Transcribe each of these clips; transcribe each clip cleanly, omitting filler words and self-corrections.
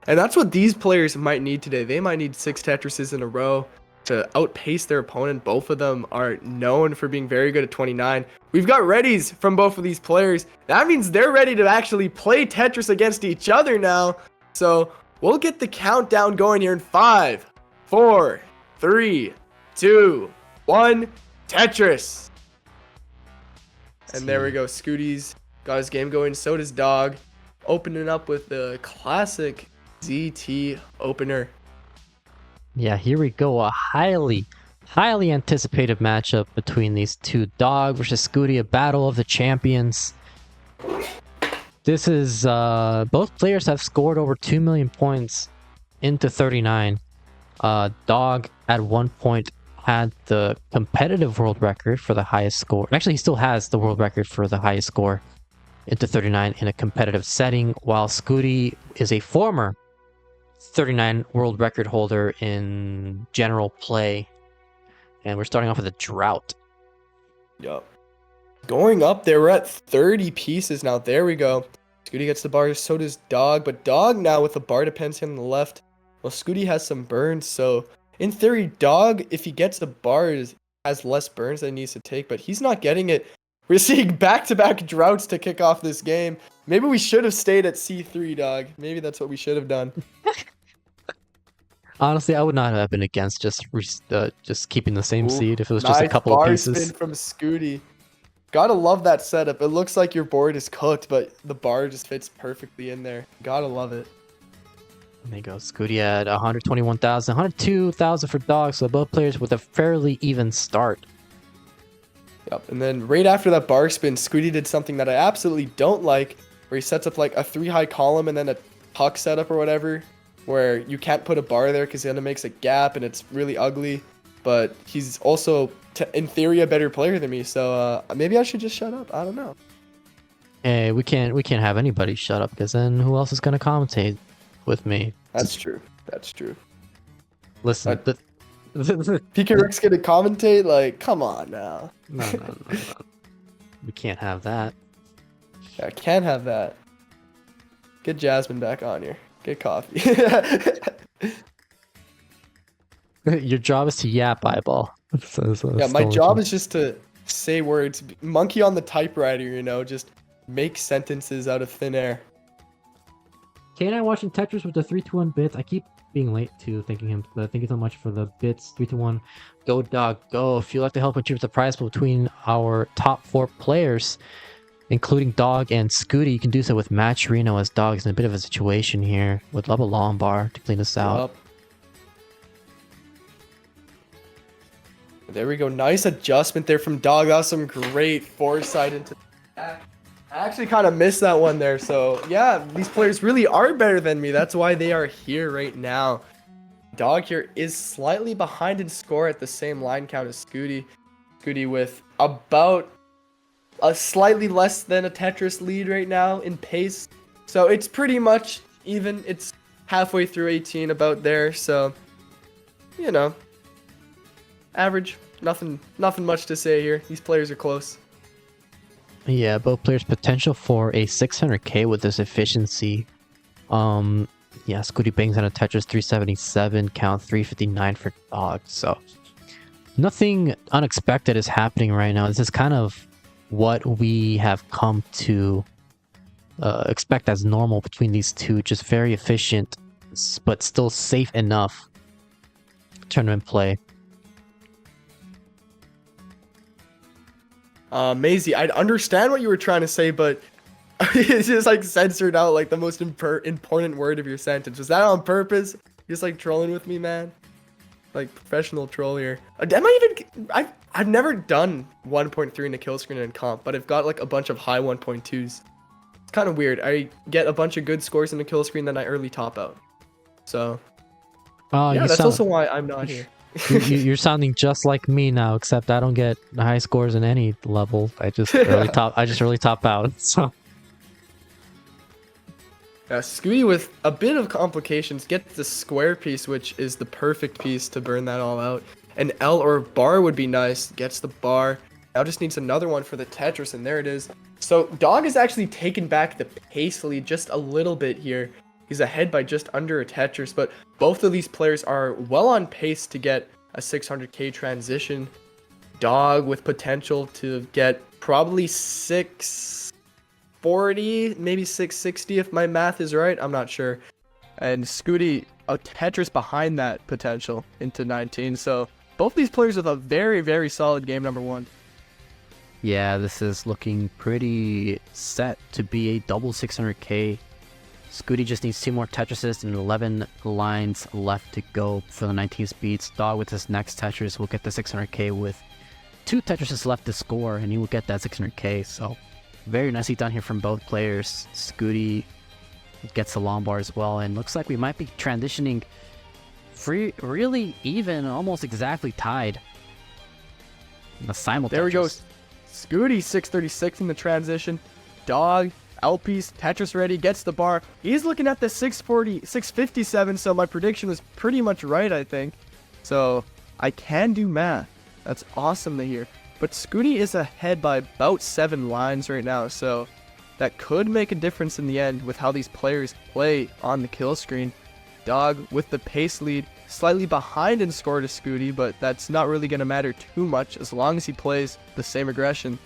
And that's what these players might need today. They might need 6 Tetrises in a row to outpace their opponent. Both of them are known for being very good at 29. We've got readies from both of these players. That means they're ready to actually play Tetris against each other now. So we'll get the countdown going here in 5, 4, 3, 2, 1, Tetris. And there we go. Scooty's got his game going. So does Dog. Opening up with the classic ZT opener. Yeah, here we go. A highly anticipated matchup between these two. Dog versus Scooty, a battle of the champions. This is, both players have scored over 2 million points into 39. Dog at one point had the competitive world record for the highest score. Actually, he still has the world record for the highest score into 39 in a competitive setting, while Scooty is a former 39 world record holder in general play. And we're starting off with a drought. Yup. Going up there, we're at 30 pieces now. There we go. Scooty gets the bar, so does Dog. But Dog now with the bar dependency on the left. Well, Scooty has some burns, so in theory, Dog, if he gets the bars, has less burns than he needs to take, but he's not getting it. We're seeing back-to-back droughts to kick off this game. Maybe we should have stayed at C3, Dog. Maybe that's what we should have done. Honestly, I would not have been against just keeping the same seed if it was just a Nice couple of bar pieces. spin from Scooty. Gotta love that setup. It looks like your board is cooked, but the bar just fits perfectly in there. Gotta love it. There you go. Scooty at 121,000, 102,000 for Dog, so both players with a fairly even start. Yep. And then right after that bar spin, Scooty did something that I absolutely don't like, where he sets up like a 3-high column and then a puck setup or whatever, where you can't put a bar there because then it makes a gap and it's really ugly. But he's also, in theory, a better player than me, so maybe I should just shut up. I don't know. Hey, we can't have anybody shut up, because then who else is gonna commentate with me? That's true. That's true. Listen, Peekaric's gonna commentate? Like, come on now. No. We can't have that. I can't have that. Get Jasmine back on here. Get coffee. Your job is to yap, iBall. Yeah, my job is just to say words. Monkey on the typewriter, you know, just make sentences out of thin air. K9 watching Tetris with the 3-2-1 bits. I keep being late to thanking him. Thank you so much for the bits. 3-1. Go Dog, go. If you'd like to help contribute the prize between our top 4 players, including Dog and Scooty, you can do so with Match Reno, as Dog is in a bit of a situation here. Would love a long bar to clean us out. Yep. There we go. Nice adjustment there from Dog. That was some great foresight into the back. I actually kind of missed that one there. So, yeah, these players really are better than me. That's why they are here right now. Dog here is slightly behind in score at the same line count as Scooty. Scooty with about a slightly less than a Tetris lead right now in pace. So, it's pretty much even. It's halfway through 18, about there. So, you know. Average. Nothing much to say here. These players are close. Yeah, both players potential for a 600k with this efficiency. Yeah, Scooty bangs on a Tetris 377, count 359 for Dog. So nothing unexpected is happening right now. This is kind of what we have come to expect as normal between these two. Just very efficient, but still safe enough tournament play. Maisie, I'd understand what you were trying to say, but it's just like censored out like the most important word of your sentence. Was that on purpose? You're just like trolling with me, man? Like professional troll here. I've never done 1.3 in a kill screen in comp, but I've got like a bunch of high 1.2s. It's kind of weird. I get a bunch of good scores in the kill screen, then I early top out. So yeah, that's also why I'm not here. You're sounding just like me now, except I don't get high scores in any level. I just early top out. So yeah, Scooty with a bit of complications gets the square piece, which is the perfect piece to burn that all out. An L or bar would be nice. Gets the bar. Now just needs another one for the Tetris, and there it is. So Dog has actually taken back the pace lead just a little bit here. He's ahead by just under a Tetris, but both of these players are well on pace to get a 600k transition. Dog with potential to get probably 640, maybe 660 if my math is right. I'm not sure. And Scooty, a Tetris behind that potential into 19. So both these players with a very, very solid game number 1. Yeah, this is looking pretty set to be a double 600k. Scooty just needs 2 more Tetrises and 11 lines left to go for the 19 speeds. Dog with his next Tetris will get the 600k with 2 Tetrises left to score, and he will get that 600k. So very nicely done here from both players. Scooty gets the long bar as well, and looks like we might be transitioning really even, almost exactly tied. The simul There we go. Tetris. Scooty 636 in the transition. Dog, L-piece, Tetris ready, gets the bar. He's looking at the 640, 657, so my prediction was pretty much right, I think. So I can do math. That's awesome to hear. But Scooty is ahead by about 7 lines right now, so that could make a difference in the end with how these players play on the kill screen. Dog with the pace lead, slightly behind in score to Scooty, but that's not really going to matter too much as long as he plays the same aggression.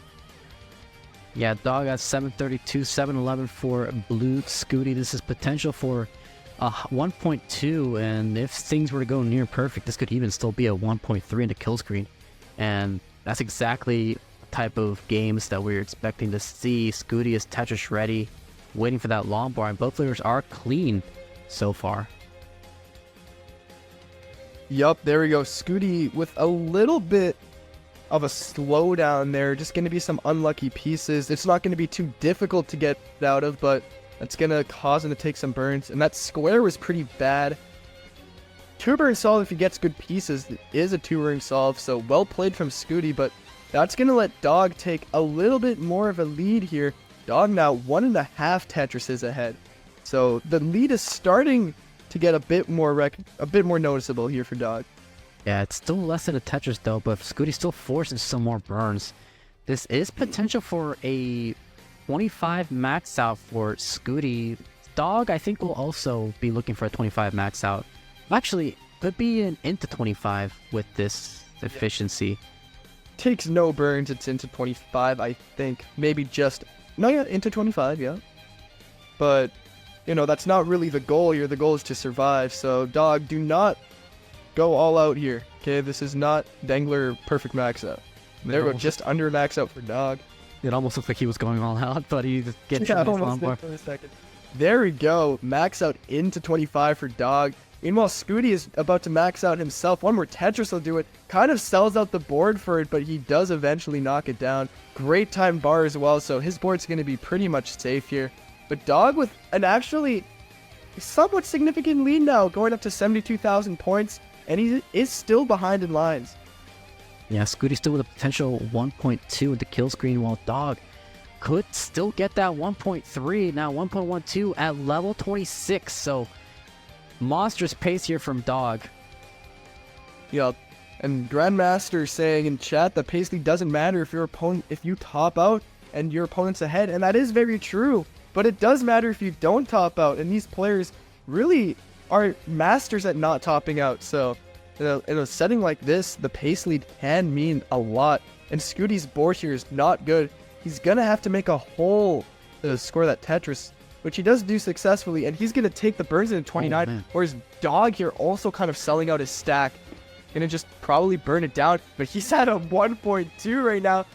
Yeah, Dog at 732, 711 for Blue Scooty. This is potential for 1.2, and if things were to go near perfect, this could even still be a 1.3 into kill screen. And that's exactly the type of games that we're expecting to see. Scooty is Tetris ready, waiting for that long bar, and both players are clean so far. Yup, there we go. Scooty with a little bit of a slowdown there. Just going to be some unlucky pieces. It's not going to be too difficult to get out of, but that's going to cause him to take some burns. And that square was pretty bad. 2-burn solve if he gets good pieces is a 2-burn solve, so well played from Scooty, but that's going to let Dog take a little bit more of a lead here. Dog now 1.5 Tetrises ahead. So the lead is starting to get a bit more noticeable here for Dog. Yeah, it's still less than a Tetris though, but Scooty still forces some more burns. This is potential for a 25 max out for Scooty. Dog, I think, will also be looking for a 25 max out. Actually, could be an into 25 with this efficiency. Takes no burns, it's into 25, I think. Maybe just, no, yeah, into 25, yeah. But, you know, that's not really the goal here. The goal is to survive. So, Dog, do not go all out here. Okay, this is not Dangler perfect max out. There we go, just under max out for Dog. It almost looked like he was going all out, but he just gets almost did for a second. There we go, max out into 25 for Dog. Meanwhile, Scooty is about to max out himself. One more Tetris will do it. Kind of sells out the board for it, but he does eventually knock it down. Great time bar as well, so his board's going to be pretty much safe here. But Dog with an actually somewhat significant lead now, going up to 72,000 points, and he is still behind in lines. Yeah, Scooty still with a potential 1.2 with the kill screen, while Dog could still get that 1.3, now 1.12 at level 26, so monstrous pace here from Dog. Yup. And Grandmaster saying in chat that pace lead doesn't matter if you top out and your opponent's ahead, and that is very true. But it does matter if you don't top out, and these players really are masters at not topping out. So in a setting like this, the pace lead can mean a lot. And Scooty's board here is not good. He's gonna have to make a hole to score that Tetris, which he does do successfully, and he's going to take the burns into 29, whereas Dog here also kind of selling out his stack. Going to just probably burn it down, but he's at a 1.2 right now.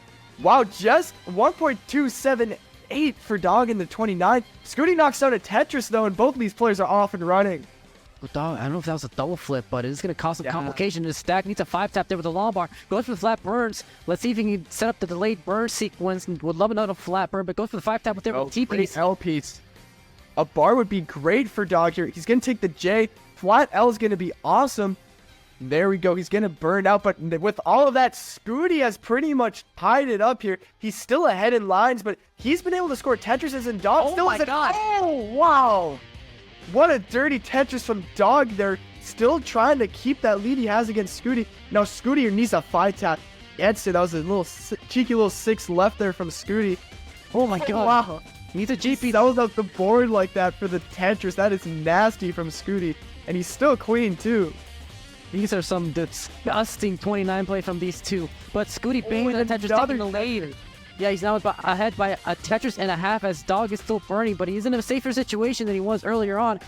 Wow, just 1.278 for Dog in the 29. Scooty knocks out a Tetris, though, and both of these players are off and running. Well, Dog, I don't know if that was a double flip, but it's going to cause some complication. His stack needs a 5-tap there with a long bar. Goes for the flat burns. Let's see if he can set up the delayed burn sequence. Would love another flat burn, but goes for the 5-tap with the T-piece. L-piece. A bar would be great for Dog here. He's going to take the J. Flat L is going to be awesome. There we go. He's going to burn out. But with all of that, Scooty has pretty much tied it up here. He's still ahead in lines, but he's been able to score Tetrises, and Dog still isn't. Oh, wow. What a dirty Tetris from Dog there. Still trying to keep that lead he has against Scooty. Now Scooty needs a 5-tap. Gets it. That was a little cheeky little 6 left there from Scooty. Oh my god. Wow. Needs a GP. Sells out the board like that for the Tetris. That is nasty from Scooty. And he's still clean, too. These are some disgusting 29 play from these two. But Scooty bangs the Tetris taking the lead. Yeah, he's now ahead by a Tetris and a half as Dog is still burning, but he's in a safer situation than he was earlier on.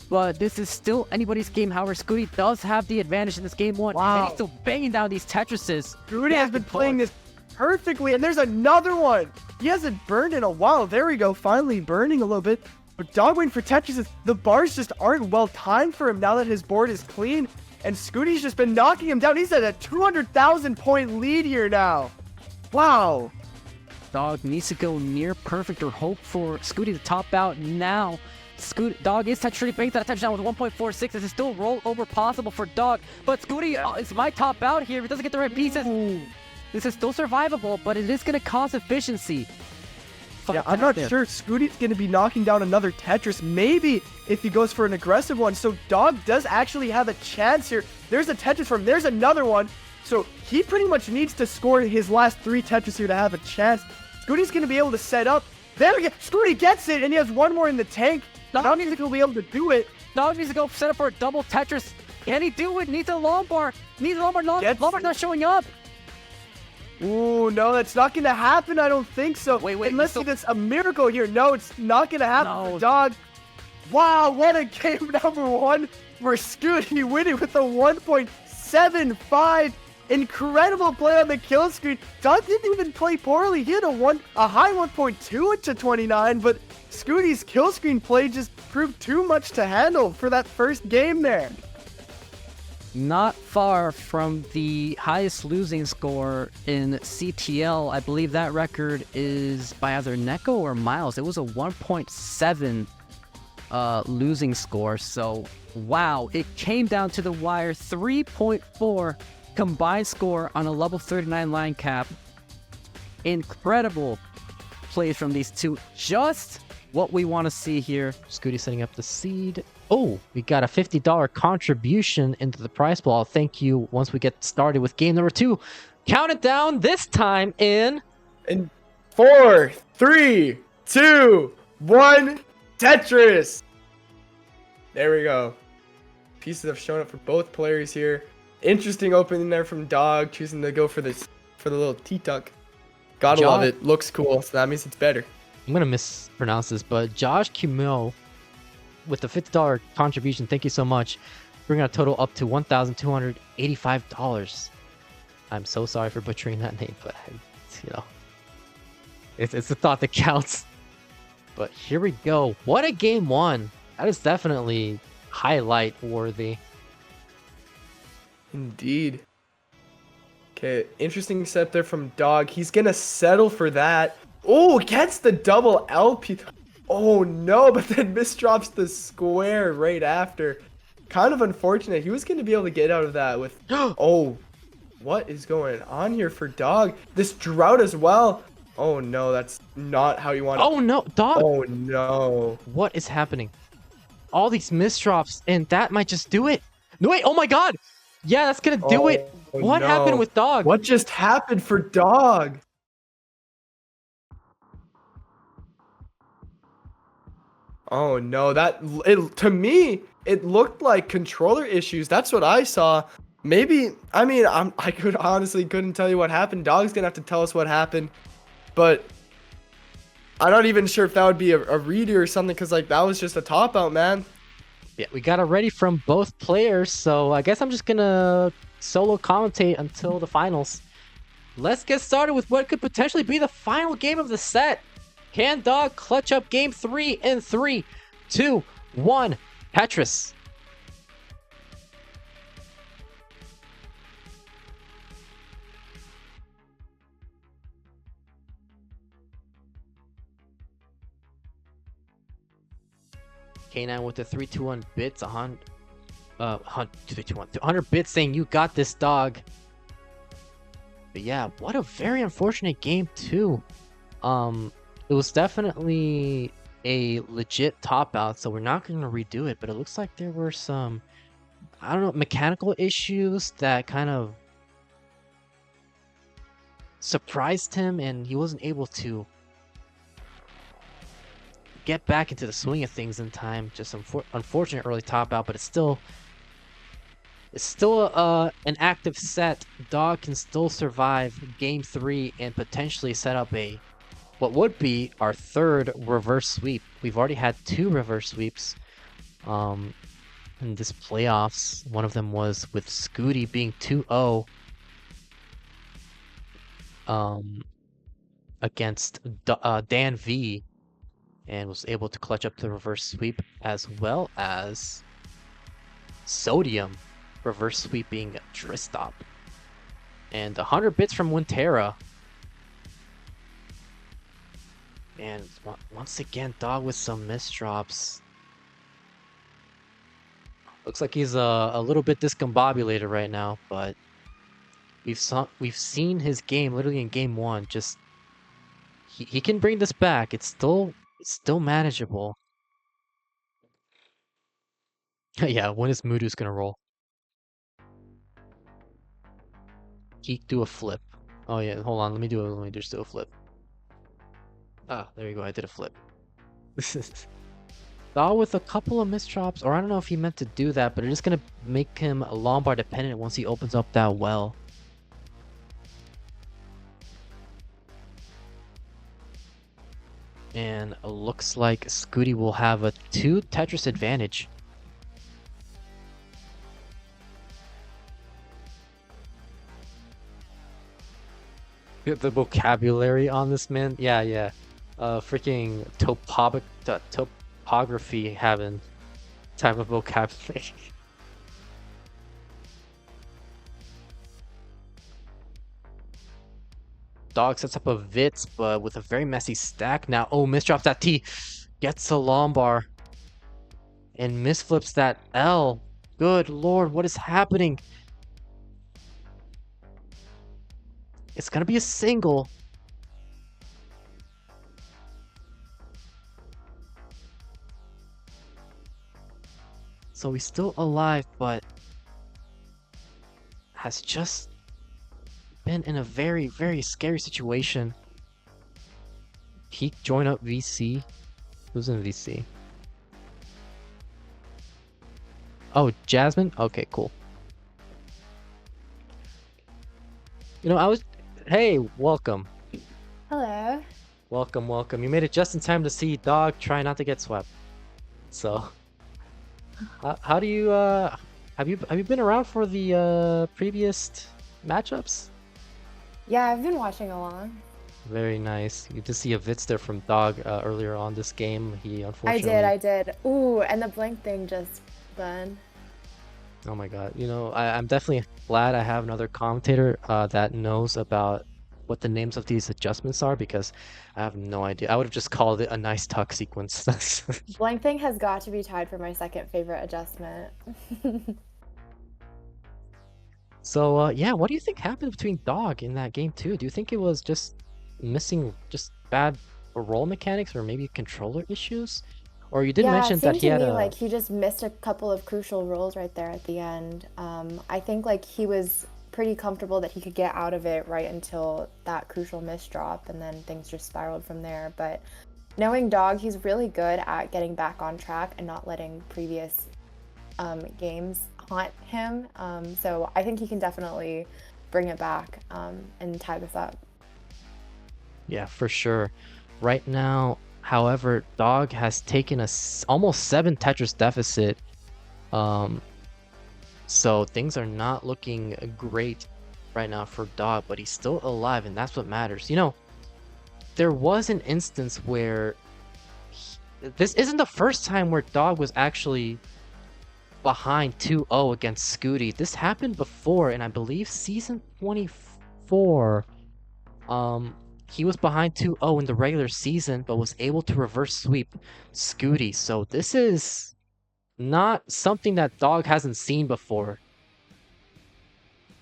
But this is still anybody's game. However, Scooty does have the advantage in this game one. Wow. And he's still banging down these Tetrises. Scooty has been playing this perfectly, and there's another one. He hasn't burned in a while. There we go, finally burning a little bit. But Dog waiting for Tetris. The bars just aren't well timed for him now that his board is clean. And Scooty's just been knocking him down. He's at a 200,000 point lead here now. Wow. Dog needs to go near perfect or hope for Scooty to top out now. Dog is Tetris banks that touchdown with 1.46. This is still rollover possible for Dog. But Scooty is my top out here. If he doesn't get the right pieces. This is still survivable, but it is going to cause efficiency. Yeah, I'm not sure. Scooty's going to be knocking down another Tetris. Maybe if he goes for an aggressive one. So Dog does actually have a chance here. There's a Tetris from him. There's another one. So he pretty much needs to score his last 3 Tetris here to have a chance. Scooty's going to be able to set up. There we go. Scooty gets it, and he has one more in the tank. I don't think he'll be able to do it. Dog needs to go set up for a double Tetris. Can he do it? Needs a long bar. Needs a long bar. Lombar's not showing up. Ooh, no, that's not going to happen. I don't think so. Wait. Unless it's a miracle here. No, it's not going to happen for Dog. Wow, what a game number 1 for Scooty, winning with a 1.75. Incredible play on the kill screen. Dog didn't even play poorly. He had a high 1.2 to 29, but Scooty's kill screen play just proved too much to handle for that first game there. Not far from the highest losing score in CTL. I believe that record is by either Neko or Miles. It was a 1.7 losing score. So, wow. It came down to the wire. 3.4 combined score on a level 39 line cap. Incredible plays from these two. Just what we want to see here. Scooty setting up the seed. Oh, we got a $50 contribution into the prize pool. I'll thank you once we get started with game number 2. Count it down, this time in 4, 3, 2, 1, Tetris. There we go. Pieces have shown up for both players here. Interesting opening there from Dog, choosing to go for the little T-tuck. Gotta love it. Looks cool, so that means it's better. I'm gonna mispronounce this, but Josh Kimil with the $50 contribution, thank you so much. Bringing our total up to $1,285. I'm so sorry for butchering that name, but it's the thought that counts. But here we go. What a game 1. That is definitely highlight worthy. Indeed. Okay, interesting setup there from Dog. He's gonna settle for that. Oh, gets the double LP. Oh no, but then misdrops the square right after. Kind of unfortunate. He was going to be able to get out of that with... Oh, what is going on here for Dog? This drought as well. Oh no, that's not how you want it. Oh no, Dog. Oh no. What is happening? All these misdrops, and that might just do it. No, wait, oh my god. Yeah, that's going to do it. What happened with Dog? What just happened for Dog? Oh no, to me it looked like controller issues. That's what I saw. Maybe I couldn't tell you what happened. Dog's gonna have to tell us what happened, but I'm not even sure if that would be a redo or something, because like that was just a top out, man. Yeah, we got it ready from both players, so I guess I'm just gonna solo commentate until the finals. Let's get started with what could potentially be the final game of the set. Can Dog clutch up game 3 in 3, 2, 1, Tetris? K9 with the 321 bits, 200 bits saying you got this, Dog. But yeah, what a very unfortunate game too. It was definitely a legit top out, so we're not going to redo it, but it looks like there were some, I don't know, mechanical issues that kind of surprised him, and he wasn't able to get back into the swing of things in time. Just unfortunate early top out, but it's still an active set. Dog can still survive game 3 and potentially set up what would be our 3rd reverse sweep. We've already had 2 reverse sweeps in this playoffs. One of them was with Scooty being 2-0 against Dan V, and was able to clutch up the reverse sweep, as well as Sodium reverse sweeping Tristop. And 100 bits from Wintera. And once again, Dog with some misdrops. Looks like he's a little bit discombobulated right now, but we've seen his game literally in game 1. Just he can bring this back. It's still manageable. Yeah, when is Mudu's gonna roll? He do a flip. Oh yeah, hold on. Let me just do a flip. Ah, there you go. I did a flip. Daw with a couple of misdrops, or I don't know if he meant to do that, but it is gonna make him Lombard dependent once he opens up that well. And it looks like Scooty will have a 2 Tetris advantage. The vocabulary on this man, yeah. Freaking topography having type of vocabulary. Dog sets up a Vitz, but with a very messy stack now. Oh, misdrops that T, gets a Lombar, and misflips that L. Good lord, what is happening? It's gonna be a single. So he's still alive, but has just been in a very, very scary situation. Peek join up VC. Who's in VC? Oh, Jasmine? Okay, cool. You know, Hey, welcome. Hello. Welcome. You made it just in time to see Dog try not to get swept. So, how do you, have you been around for the, previous matchups? Yeah, I've been watching along. Very nice. You did see a Vitz there from Dog earlier on this game. He unfortunately... I did. Ooh, and the blink thing just done. Oh my god. You know, I'm definitely glad I have another commentator that knows about what the names of these adjustments are, because I have no idea. I would have just called it a nice tuck sequence. Blank thing has got to be tied for my second favorite adjustment. So, yeah, what do you think happened between Dog in that game too? Do you think it was just missing just bad roll mechanics, or maybe controller issues? Or you did mention that he had like he just missed a couple of crucial rolls right there at the end. I think like he was pretty comfortable that he could get out of it right until that crucial miss drop, and then things just spiraled from there. But knowing Dog, he's really good at getting back on track and not letting previous games haunt him. So I think he can definitely bring it back and tie this up. Yeah, for sure. Right now, however, Dog has taken a almost 7 Tetris deficit. So things are not looking great right now for Dog, but he's still alive, and that's what matters. You know, there was an instance where this isn't the first time where Dog was actually behind 2-0 against Scooty. This happened before, and I believe season 24. He was behind 2-0 in the regular season, but was able to reverse sweep Scooty. So this is not something that Dog hasn't seen before.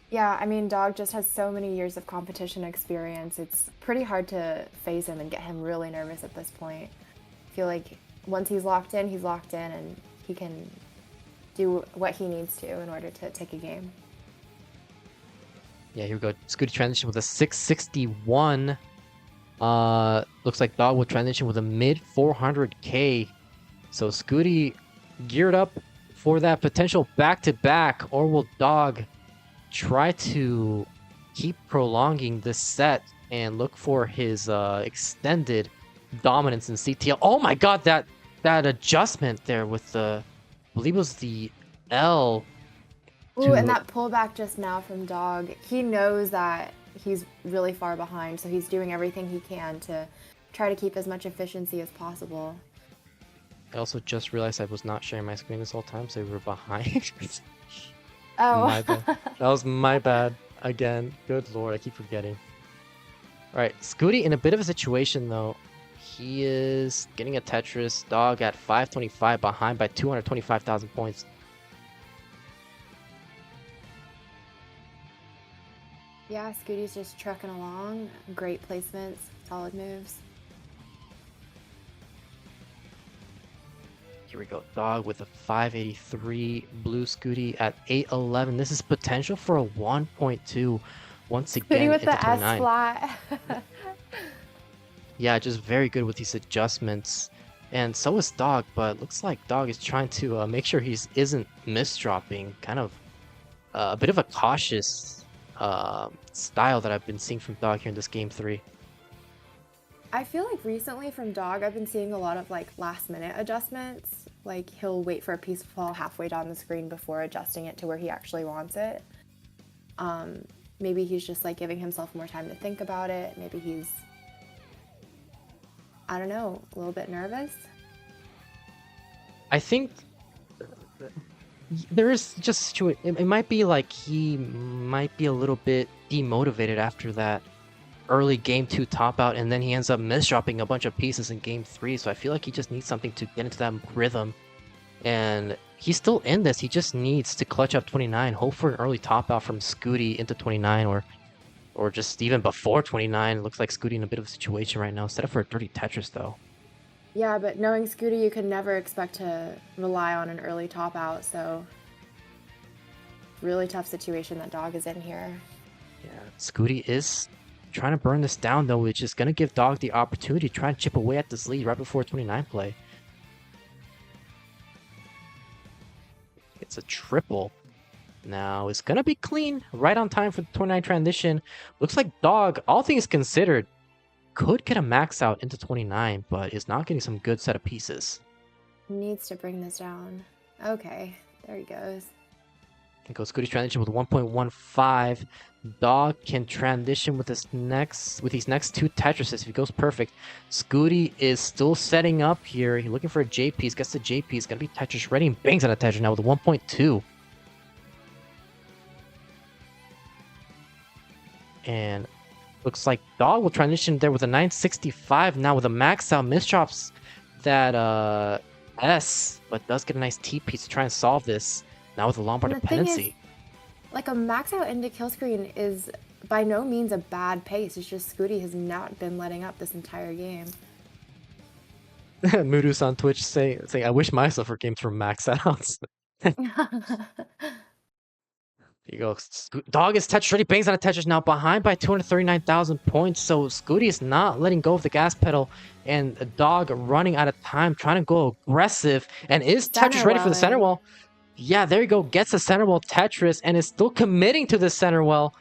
Yeah, I mean, Dog just has so many years of competition experience. It's pretty hard to phase him and get him really nervous at this point. I feel like once he's locked in, and he can do what he needs to in order to take a game. Yeah, here we go. Scooty transition with a 661. Looks like Dog will transition with a mid 400k. So Scooty geared up for that potential back-to-back, or will Dog try to keep prolonging this set and look for his extended dominance in CTL? Oh my god, that adjustment there with the, I believe it was the L. Ooh, and that pullback just now from Dog, he knows that he's really far behind, so he's doing everything he can to try to keep as much efficiency as possible. I also just realized I was not sharing my screen this whole time, so we were behind. Oh. My bad. That was my bad. Again. Good lord, I keep forgetting. Alright, Scooty in a bit of a situation though. He is getting a Tetris. Dog at 525 behind by 225,000 points. Yeah, Scooty's just trucking along. Great placements, solid moves. Here we go. Dog with a 583. Blue Scooty at 811. This is potential for a 1.2 once again. Scooty with into the 29. S flat. Yeah, just very good with these adjustments. And so is Dog, but looks like Dog is trying to make sure he isn't misdropping. Kind of a bit of a cautious style that I've been seeing from Dog here in this game 3. I feel like recently from Dog, I've been seeing a lot of like last minute adjustments. Like he'll wait for a piece to fall halfway down the screen before adjusting it to where he actually wants it. Maybe he's just like giving himself more time to think about it. Maybe he's, I don't know, a little bit nervous. I think there is just it might be like he might be a little bit demotivated after that early game 2 top out, and then he ends up misdropping a bunch of pieces in game 3. So I feel like he just needs something to get into that rhythm, and he's still in this. He just needs to clutch up 29, hope for an early top out from Scooty into 29, or just even before 29. It looks like Scooty in a bit of a situation right now. Set up for a dirty Tetris though. Yeah, but knowing Scooty, you can never expect to rely on an early top out, so really tough situation that Dog is in here. Yeah, Scooty is trying to burn this down though, which is going to give Dog the opportunity to try and chip away at this lead right before 29 play. It's a triple. Now it's going to be clean, right on time for the 29 transition. Looks like Dog, all things considered, could get a max out into 29, but is not getting some good set of pieces. Needs to bring this down. Okay, there he goes. It goes Scooty's transition with 1.15. Dog can transition with these next 2 Tetrises if he goes perfect. Scooty is still setting up here. He's looking for a J piece. Gets the J piece. Gonna be Tetris ready and bangs on a Tetris now with a 1.2. And looks like Dog will transition there with a 965 now with a max out. Misdrops that S, but does get a nice T piece to try and solve this. Now with a long bar dependency. Like a max out into kill screen is by no means a bad pace. It's just Scooty has not been letting up this entire game. Moodoos on Twitch saying I wish my silver games were max outs. Here you go. Dog is Tetris ready. Bangs on a Tetris now behind by 239,000 points. So Scooty is not letting go of the gas pedal, and Dog running out of time, trying to go aggressive, and is Tetris ready for the center wall. Yeah, there you go. Gets a center wall Tetris and is still committing to the center wall.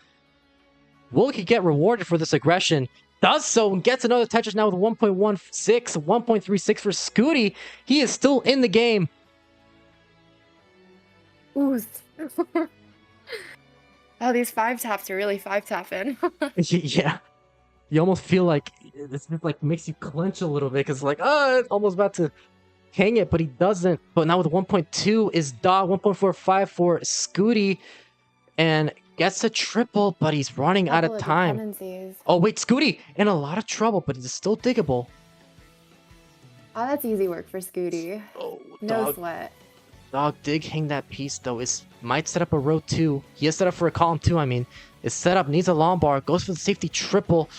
Will he get rewarded for this aggression? Does so and gets another Tetris now with 1.16, 1.36 for Scooty. He is still in the game. Ooh. Oh, these 5 taps are really 5 tapping. Yeah. You almost feel like this just like makes you clench a little bit because like, oh, it's almost about to hang it, but he doesn't. But now with 1.2 is Dog, 1.45 for Scooty, and gets a triple, but he's running out of time. Oh wait, Scooty in a lot of trouble, but it's still diggable. Oh, that's easy work for Scooty. Oh, no sweat. Dog did hang that piece though. Might set up a row 2. He is set up for a column 2. I mean, it's set up, needs a long bar, goes for the safety triple,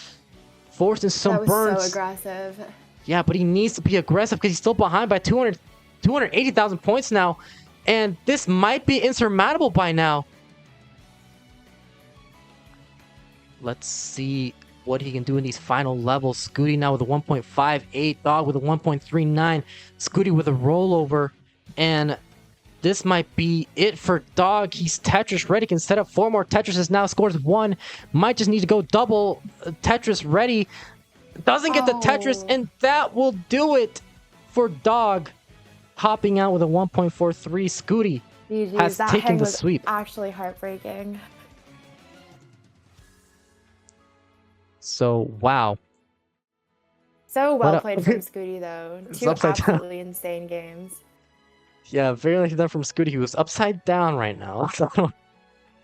forcing some burns. That was so aggressive. Yeah, but he needs to be aggressive because he's still behind by 280,000 points now. And this might be insurmountable by now. Let's see. what he can do in these final levels. Scooty now with a 1.58, Dog with a 1.39, Scooty with a rollover, and this might be it for Dog. He's Tetris ready, can set up 4 more Tetrises now, scores 1, might just need to go double Tetris ready, doesn't get the Tetris, and that will do it for Dog, hopping out with a 1.43. Scooty has that taken hang the was sweep. actually heartbreaking. So, wow. So What well a- played from Scooty, though. It's 2 upside down. absolutely insane games. Yeah, very nicely done from Scooty. He was upside down right now. So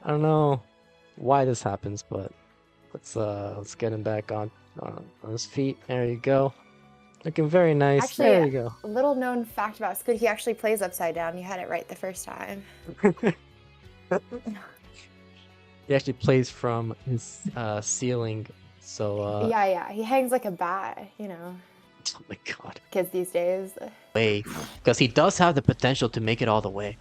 I don't know why this happens, but let's get him back on his feet. There you go. Looking very nice. Actually, there you go. a little known fact about Scooty, he actually plays upside down. You had it right the first time. He actually plays from his ceiling. So Yeah, he hangs like a bat, you know, oh my god. kids these days. Way. Because he does have the potential to make it all the way.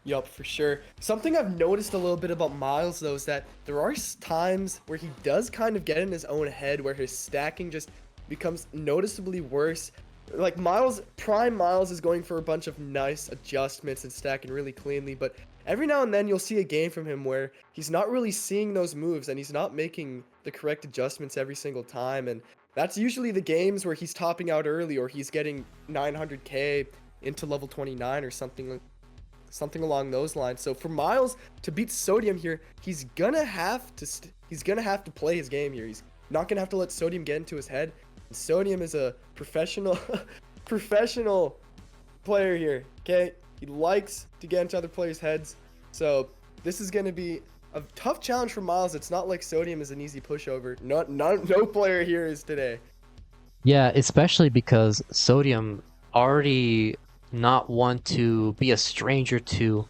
Yup, for sure. Something I've noticed a little bit about Miles, though, is that there are times where he does kind of get in his own head, where his stacking just becomes noticeably worse. Like Prime Miles is going for a bunch of nice adjustments and stacking really cleanly, but every now and then you'll see a game from him where he's not really seeing those moves and he's not making the correct adjustments every single time, and that's usually the games where he's topping out early or he's getting 900k into level 29 or something along those lines. So for Miles to beat Sodium here, he's gonna have to play his game here. He's not gonna have to let Sodium get into his head. And Sodium is a professional player here. Okay, he likes to get into other players' heads. So this is gonna be a tough challenge for Miles. It's not like Sodium is an easy pushover. No player here is today. Yeah, especially because Sodium already not want to be a stranger to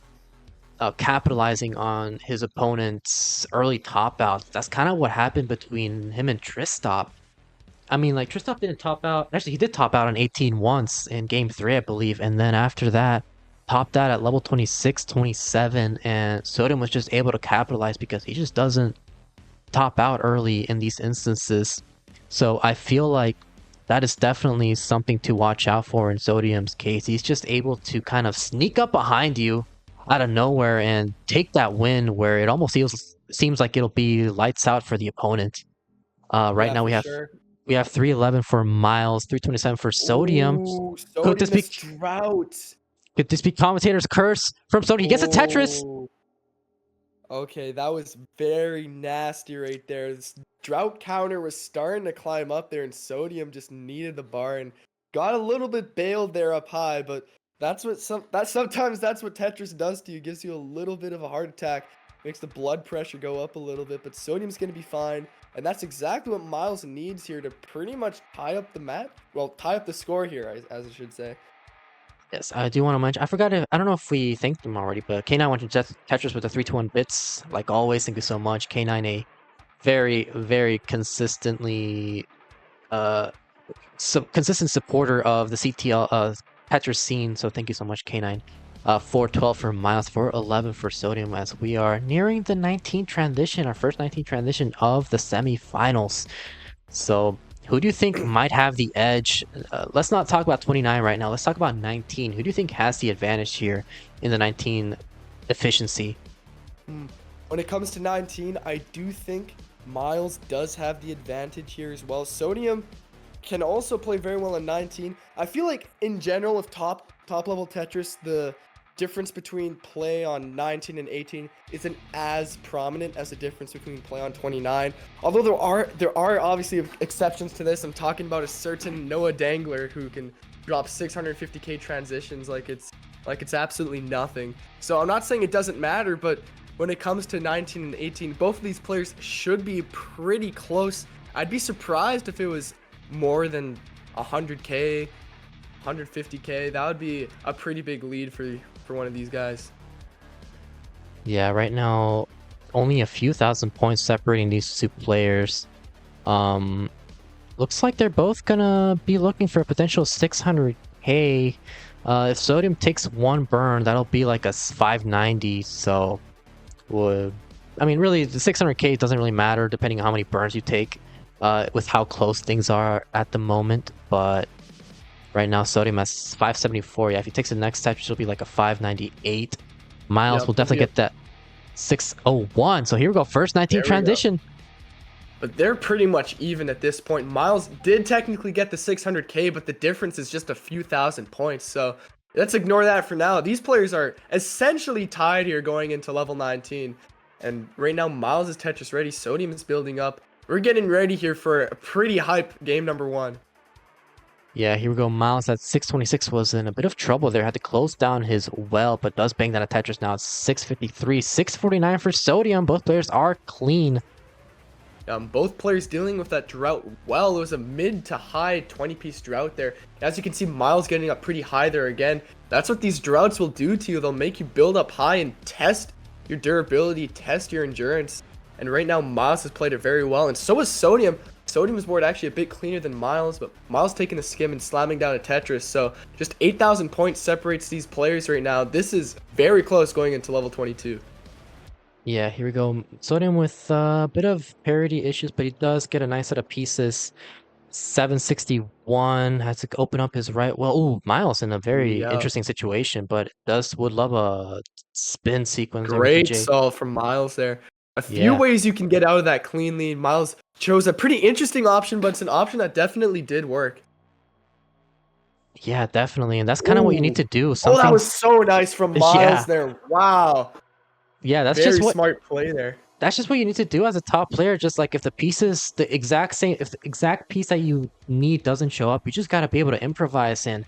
capitalizing on his opponent's early top outs. That's kind of what happened between him and Tristop. I mean, like, Tristop didn't top out. Actually, he did top out on 18 once in game 3, I believe. And then after that, topped out at level 26, 27. And Sodium was just able to capitalize because he just doesn't top out early in these instances. So I feel like that is definitely something to watch out for in Sodium's case. He's just able to kind of sneak up behind you out of nowhere and take that win where it almost seems like it'll be lights out for the opponent. Right now we have 311 for Miles, 327 for Sodium. Ooh, Could this be Drought? Could this be commentator's curse from Sodium? He gets a Tetris. Oh. Okay, that was very nasty right there. This drought counter was starting to climb up there, and Sodium just needed the bar and got a little bit bailed there up high. But sometimes that's what Tetris does to you. Gives you a little bit of a heart attack, makes the blood pressure go up a little bit. But Sodium's gonna be fine, and that's exactly what Miles needs here to pretty much tie up the match. Well, tie up the score here, as I should say. Yes, I do want to mention. I don't know if we thanked them already, but K9 went to Tetris with the 3-2-1 bits. Like always, thank you so much. K9, a very, very consistently consistent supporter of the CTL Tetris scene. So thank you so much, K9. 412 for Miles, 411 for Sodium, as we are nearing the 19 transition, our first 19 transition of the semifinals. So who do you think might have the edge? Let's not talk about 29 right now. Let's talk about 19. Who do you think has the advantage here in the 19 efficiency? When it comes to 19, I do think Miles does have the advantage here as well. Sodium can also play very well in 19. I feel like in general with top level Tetris, the difference between play on 19 and 18 isn't as prominent as the difference between play on 29. Although there are obviously exceptions to this. I'm talking about a certain Noah Dangler who can drop 650k transitions like it's absolutely nothing. So I'm not saying it doesn't matter, but when it comes to 19 and 18, both of these players should be pretty close. I'd be surprised if it was more than 100k, 150k. That would be a pretty big lead for one of these guys. Yeah, right now only a few thousand points separating these two players. Looks like they're both gonna be looking for a potential 600k. If Sodium takes one burn, that'll be like a 590. So would I mean, really, the 600k doesn't really matter depending on how many burns you take, with how close things are at the moment. But right now, Sodium has 574. Yeah, if he takes the next Tetris, it'll be like a 598. Miles Yep, will definitely get that 601. So here we go, first 19 transition. But they're pretty much even at this point. Miles did technically get the 600k, but the difference is just a few thousand points. So let's ignore that for now. These players are essentially tied here going into level 19. And right now, Miles is Tetris ready. Sodium is building up. We're getting ready here for a pretty hype game number 1. Yeah, here we go. Miles at 626 was in a bit of trouble there. Had to close down his well, but does bang down a Tetris now. It's 653, 649 for Sodium. Both players are clean. Both players dealing with that drought well. It was a mid to high 20-piece drought there. As you can see, Miles getting up pretty high there again. That's what these droughts will do to you. They'll make you build up high and test your durability, test your endurance. And right now, Miles has played it very well, and so is Sodium. Sodium's board actually a bit cleaner than Miles, but Miles taking a skim and slamming down a Tetris. So just 8,000 points separates these players right now. This is very close going into level 22. Yeah, here we go. Sodium with a bit of parity issues, but he does get a nice set of pieces. 761 has to open up his right. Well, ooh, Miles in a very interesting situation, but would love a spin sequence. Great solve from Miles there. A few ways you can get out of that clean lead. Miles chose a pretty interesting option, but it's an option that definitely did work. Yeah, definitely, and that's kind of what you need to do. Oh, that was so nice from Miles there. Wow. Yeah, that's very just smart play there. That's just what you need to do as a top player. Just like if the pieces, the exact piece that you need doesn't show up, you just got to be able to improvise and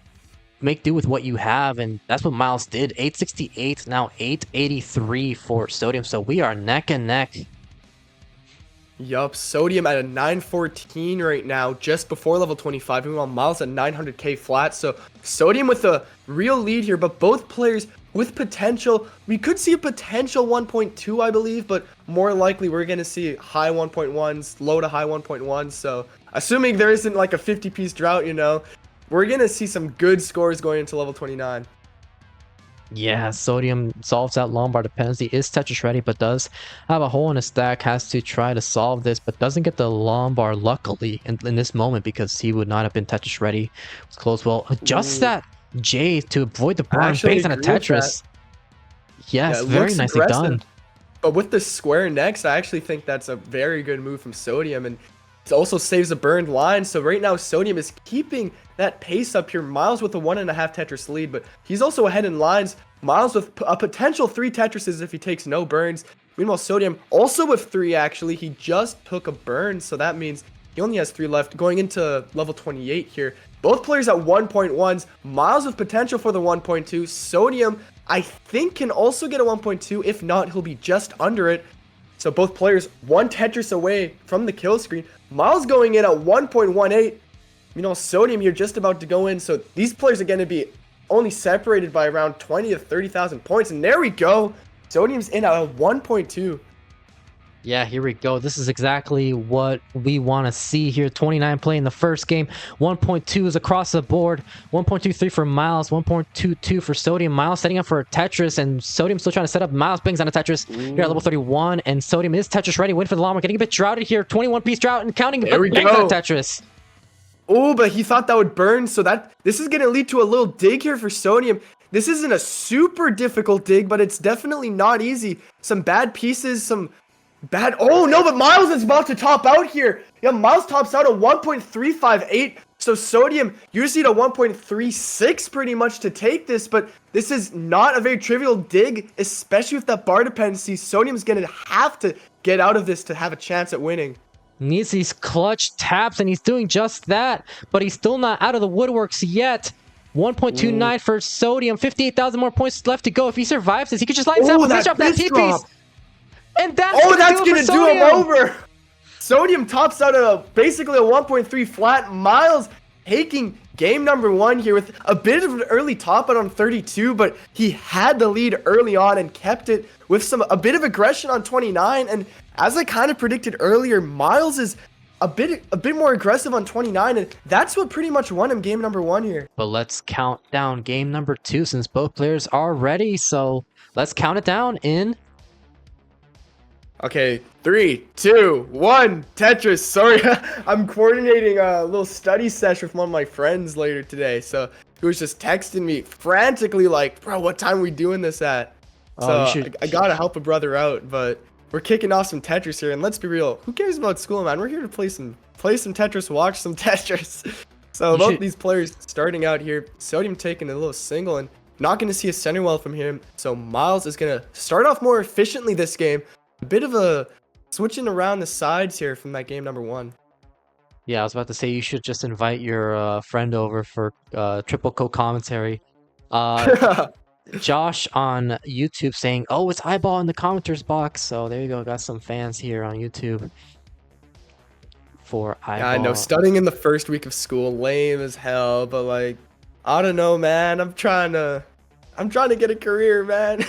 make do with what you have. And that's what Miles did. 868, now 883 for Sodium. So we are neck and neck. Yup, Sodium at a 914 right now, just before level 25. Meanwhile, Miles at 900k flat. So Sodium with a real lead here, but both players with potential. We could see a potential 1.2, I believe, but more likely we're going to see high 1.1s, low to high 1.1s. So assuming there isn't like a 50-piece drought, you know, we're going to see some good scores going into level 29. Yeah, Sodium solves that Lombard dependency, is Tetris ready, but does have a hole in his stack, has to try to solve this, but doesn't get the Lombard luckily in this moment because he would not have been Tetris ready. It's close. Well, adjusts that J to avoid the burn, bangs on a Tetris. Yes, very nicely done. But with the square next, I actually think that's a very good move from Sodium, and it also saves a burned line. So right now, Sodium is keeping that pace up here. Miles with a 1.5 Tetris lead, but he's also ahead in lines. Miles with a potential 3 Tetrises if he takes no burns. Meanwhile, Sodium also with 3 actually. He just took a burn, so that means he only has 3 left going into level 28 here. Both players at 1.1s. Miles with potential for the 1.2. Sodium, I think, can also get a 1.2. If not, he'll be just under it. So both players 1 Tetris away from the kill screen. Miles going in at 1.18. You know, Sodium, you're just about to go in. So these players are going to be only separated by around 20 to 30,000 points. And there we go. Sodium's in at a 1.2. Yeah, here we go. This is exactly what we want to see here. 29 play in the first game. 1.2 is across the board. 1.23 for Miles. 1.22 for Sodium. Miles setting up for a Tetris, and Sodium still trying to set up. Miles bangs on a Tetris here at level 31, and Sodium is Tetris ready. Waiting for the Llama. Getting a bit droughted here. 21-piece drought and counting. There we bangs go. on a Tetris. Oh, but he thought that would burn, so this is going to lead to a little dig here for Sodium. This isn't a super difficult dig, but it's definitely not easy. Some bad pieces, some bad... Oh, no, but Miles is about to top out here. Yeah, Miles tops out at 1.358. So Sodium, you just need a 1.36 pretty much to take this, but this is not a very trivial dig, especially with that bar dependency. Sodium's going to have to get out of this to have a chance at winning. Needs these clutch taps, and he's doing just that, but he's still not out of the woodworks yet. 1.29 for Sodium, 58,000 more points left to go. If he survives this, he could just line up and drop that T-piece. And that's gonna do him over. Sodium tops out at basically a 1.3 flat. Miles taking game number 1 here with a bit of an early top out on 32, but he had the lead early on and kept it with a bit of aggression on 29. And as I kind of predicted earlier, Miles is a bit more aggressive on 29, and that's what pretty much won him game number 1 here. But let's count down game number 2 since both players are ready. So let's count it down in Okay, 3, 2, 1, Tetris. Sorry, I'm coordinating a little study session with one of my friends later today. So he was just texting me frantically like, bro, what time are we doing this at? Oh, you So should. I gotta help a brother out, but we're kicking off some Tetris here. And let's be real, who cares about school, man? We're here to play some Tetris, watch some Tetris. So You both should- these players starting out here, Sodium taking a little single and not going to see a center well from him. So Miles is going to start off more efficiently this game. A bit of a switching around the sides here from that game number 1. Yeah, I was about to say you should just invite your friend over for triple co-commentary. Josh on YouTube saying, "Oh, it's iBall in the commenters box." So there you go. Got some fans here on YouTube for iBall. Yeah, I know, studying in the first week of school, lame as hell, but like, I don't know, man. I'm trying to get a career, man.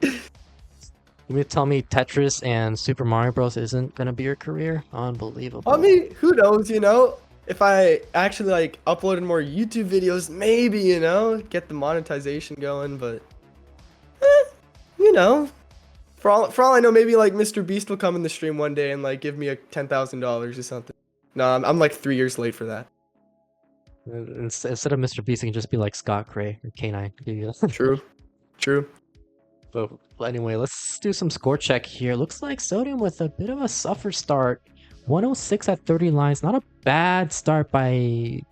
You mean to tell me Tetris and Super Mario Bros. Isn't gonna be your career? Unbelievable. I mean, who knows, you know? If I actually like uploaded more YouTube videos, maybe, you know, get the monetization going, but you know, for all I know, maybe like Mr. Beast will come in the stream one day and like give me a $10,000 or something. No, I'm like 3 years late for that. Instead of Mr. Beast, it can just be like Scott Cray or K9. Give you that. True. But anyway, let's do some score check here. Looks like Sodium with a bit of a suffer start. 106 at 30 lines. Not a bad start by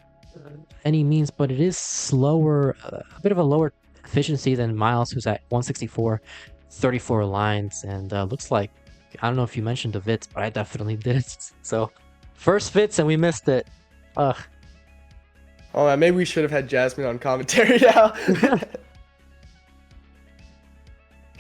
any means, but it is slower, a bit of a lower efficiency than Miles, who's at 164, 34 lines. And looks like, I don't know if you mentioned the Vits, but I definitely did. So, first Vits and we missed it. Ugh. Oh man, maybe we should have had Jasmine on commentary now.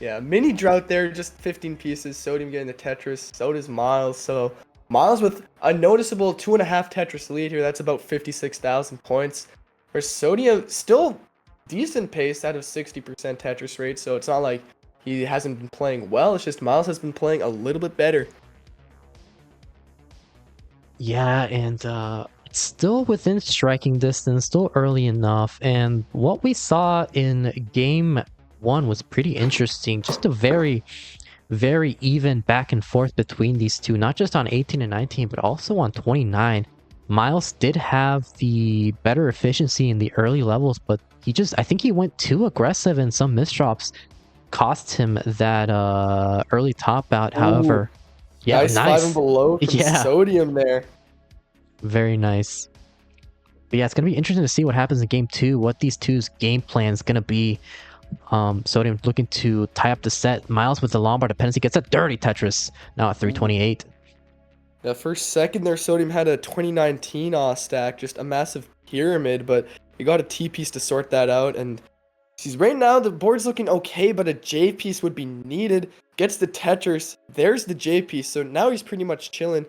Yeah, mini drought there, just 15 pieces. Sodium getting the Tetris. So does Miles. So Miles with a noticeable 2.5 Tetris lead here. That's about 56,000 points. Whereas Sodium still decent pace out of 60% Tetris rate. So it's not like he hasn't been playing well. It's just Miles has been playing a little bit better. Yeah, and it's still within striking distance, still early enough. And what we saw in game 1 was pretty interesting. Just a very, very even back and forth between these two, not just on 18 and 19, but also on 29. Miles did have the better efficiency in the early levels, but I think he went too aggressive and some misdrops cost him that early top out. Ooh. However, yeah, nice 5 and below from Sodium there. Very nice. But yeah, it's gonna be interesting to see what happens in game 2, what these two's game plan is gonna be. Sodium looking to tie up the set. Miles with the Lombard dependency gets a dirty Tetris now at 328. The first second there, Sodium had a 2019 stack, just a massive pyramid, but he got a T piece to sort that out. And he's right now the board's looking okay, but a J piece would be needed. Gets the Tetris. There's the J piece, so now he's pretty much chilling.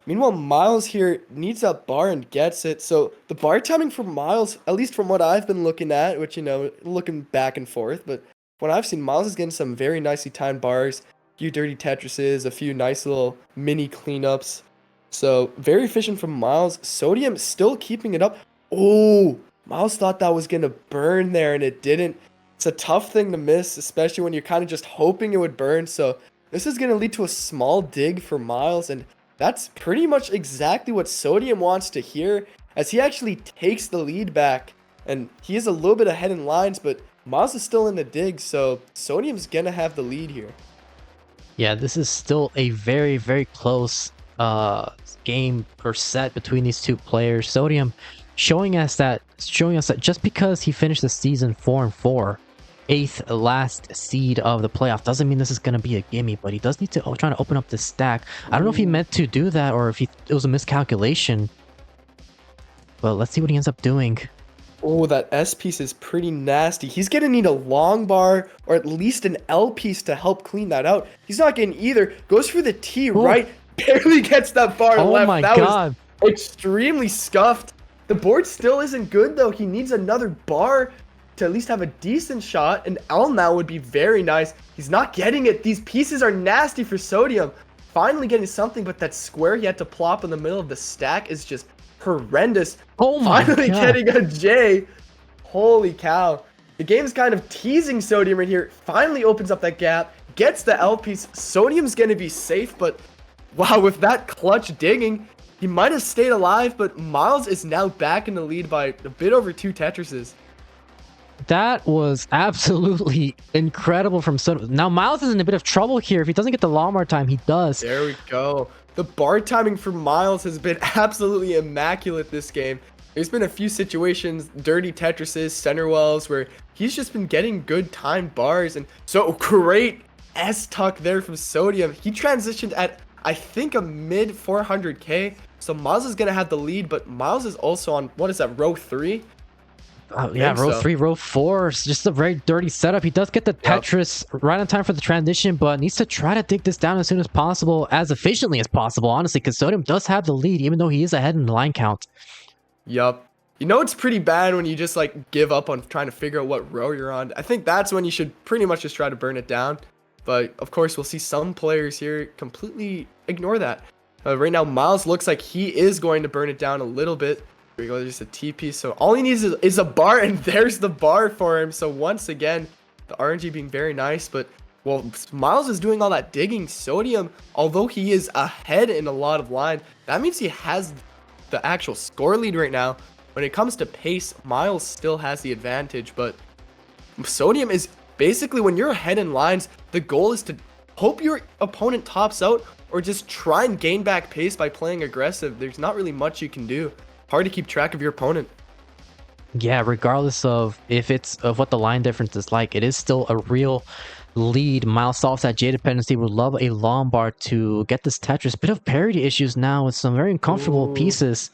Meanwhile, Miles here needs that bar and gets it. So the bar timing for Miles, at least from what I've been looking at, which, you know, looking back and forth, but what I've seen, Miles is getting some very nicely timed bars, a few dirty Tetrises, a few nice little mini cleanups. So very efficient from Miles. Sodium still keeping it up. Oh, Miles thought that was going to burn there and it didn't. It's a tough thing to miss, especially when you're kind of just hoping it would burn. So this is going to lead to a small dig for Miles, and that's pretty much exactly what Sodium wants to hear, as he actually takes the lead back. And he is a little bit ahead in lines, but Miles is still in the dig, so Sodium's gonna have the lead here. Yeah, this is still a very, very close game or set between these two players. Sodium showing us that just because he finished the season 4-4, 8th last seed of the playoff, doesn't mean this is going to be a gimme, but he does need to try to open up this stack. I don't know if he meant to do that or if it was a miscalculation, but let's see what he ends up doing. Oh, that S piece is pretty nasty. He's going to need a long bar or at least an L piece to help clean that out. He's not getting either. Goes for the T, right? Barely gets that bar left. My that God. Was extremely scuffed. The board still isn't good, though. He needs another bar to at least have a decent shot. An L now would be very nice. He's not getting it. These pieces are nasty for Sodium. Finally getting something, but that square he had to plop in the middle of the stack is just horrendous. Oh my Finally God. getting a J. Holy cow. The game's kind of teasing Sodium right here. Finally opens up that gap. gets the L piece. Sodium's going to be safe, but wow, with that clutch digging, he might have stayed alive, but Miles is now back in the lead by a bit over 2 Tetrises. That was absolutely incredible from Sodium. Now Miles is in a bit of trouble here. If he doesn't get the long bar time, he does. There we go. The bar timing for Miles has been absolutely immaculate this game. There's been a few situations, dirty Tetrises, center wells, where he's just been getting good time bars. And so great S-tuck there from Sodium. He transitioned at, I think, a mid 400k. So Miles is going to have the lead, but Miles is also on, what is that, row 3? Yeah, row 3, row 4. It's just a very dirty setup. He does get the Tetris right on time for the transition, but needs to try to dig this down as soon as possible, as efficiently as possible, honestly, because Sodium does have the lead, even though he is ahead in the line count. Yup. You know it's pretty bad when you just like give up on trying to figure out what row you're on. I think that's when you should pretty much just try to burn it down. But of course, we'll see some players here completely ignore that. Right now, Miles looks like he is going to burn it down a little bit. Here we go, there's a TP. So all he needs is a bar, and there's the bar for him. So once again, the RNG being very nice. But well, Miles is doing all that digging. Sodium, although he is ahead in a lot of line, that means he has the actual score lead right now. When it comes to pace, Miles still has the advantage, but Sodium is basically, when you're ahead in lines, the goal is to hope your opponent tops out or just try and gain back pace by playing aggressive. There's not really much you can do. Hard to keep track of your opponent. Yeah, regardless of if it's of what the line difference is like, it is still a real lead. Miles solves that J dependency. Would love a long bar to get this Tetris. Bit of parity issues now with some very uncomfortable pieces.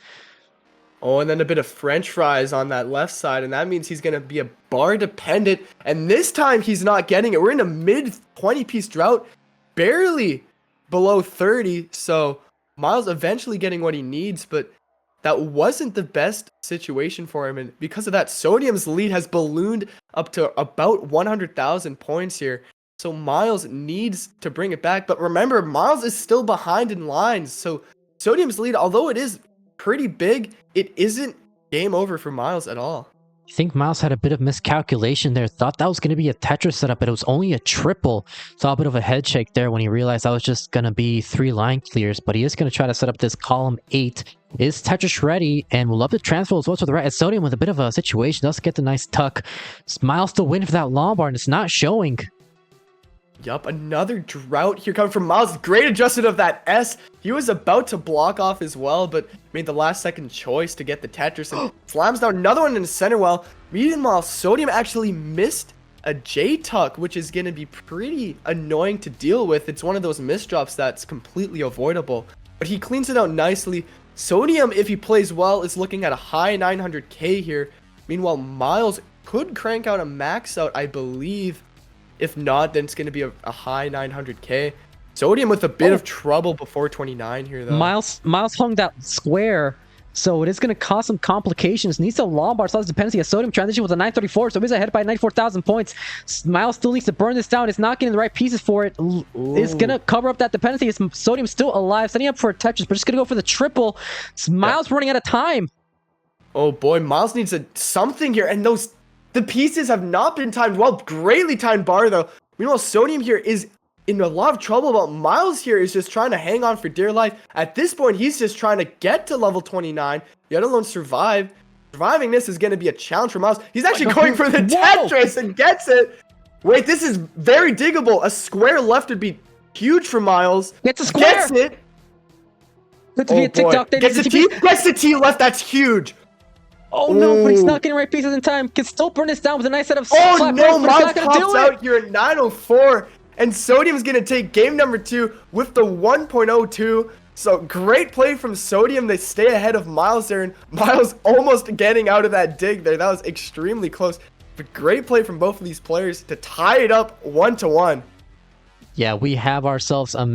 Oh, and then a bit of French fries on that left side, and that means he's going to be a bar dependent. And this time he's not getting it. We're in a mid 20 piece drought, barely below 30. So Miles eventually getting what he needs, but that wasn't the best situation for him. And because of that, Sodium's lead has ballooned up to about 100,000 points here. So Miles needs to bring it back. But remember, Miles is still behind in lines. So Sodium's lead, although it is pretty big, it isn't game over for Miles at all. I think Miles had a bit of miscalculation there. Thought that was going to be a Tetris setup, but it was only a triple. Saw a bit of a head shake there when he realized that was just going to be 3 line clears, but he is going to try to set up this column 8. Is Tetris ready? And we'll love to transfer as well to the right. As Sodium with a bit of a situation, does get the nice tuck. Miles to win for that long bar, and it's not showing. Yup, another drought here coming from Miles. Great adjustment of that S. He was about to block off as well, but made the last second choice to get the Tetris and slams down another one in the center well. Meanwhile, Sodium actually missed a J tuck, which is going to be pretty annoying to deal with. It's one of those misdrops that's completely avoidable, but he cleans it out nicely. Sodium, if he plays well, is looking at a high 900k here. Meanwhile, Miles could crank out a max out, I believe. If not, then it's going to be a high 900k. Sodium with a bit of trouble before 29 here, though. Miles hung that square, so it is going to cause some complications. Needs a long bar, so that's dependency. A Sodium transition with a 934, so he's ahead by 94,000 points. Miles still needs to burn this down. It's not getting the right pieces for it. It's going to cover up that dependency. Sodium's still alive, setting up for a Tetris, but just going to go for the triple. Miles running out of time. Oh boy, Miles needs something here, and the pieces have not been timed well. Greatly timed bar, though. Meanwhile, Sodium here is in a lot of trouble, but Miles here is just trying to hang on for dear life. At this point, he's just trying to get to level 29, let alone survive. Surviving this is going to be a challenge for Miles. He's actually going for the Tetris and gets it. Wait, this is very diggable. A square left would be huge for Miles. Gets a square. Gets it. Good to be a TikTok. Gets the T. Gets the T left. That's huge. Oh no, but he's not getting right pieces in time. Can still burn this down with a nice set of Oh no, Miles pops out here at 904. And Sodium's going to take game number 2 with the 1.02. So great play from Sodium. They stay ahead of Miles there. And Miles almost getting out of that dig there. That was extremely close. But great play from both of these players to tie it up 1-1. Yeah, we have ourselves a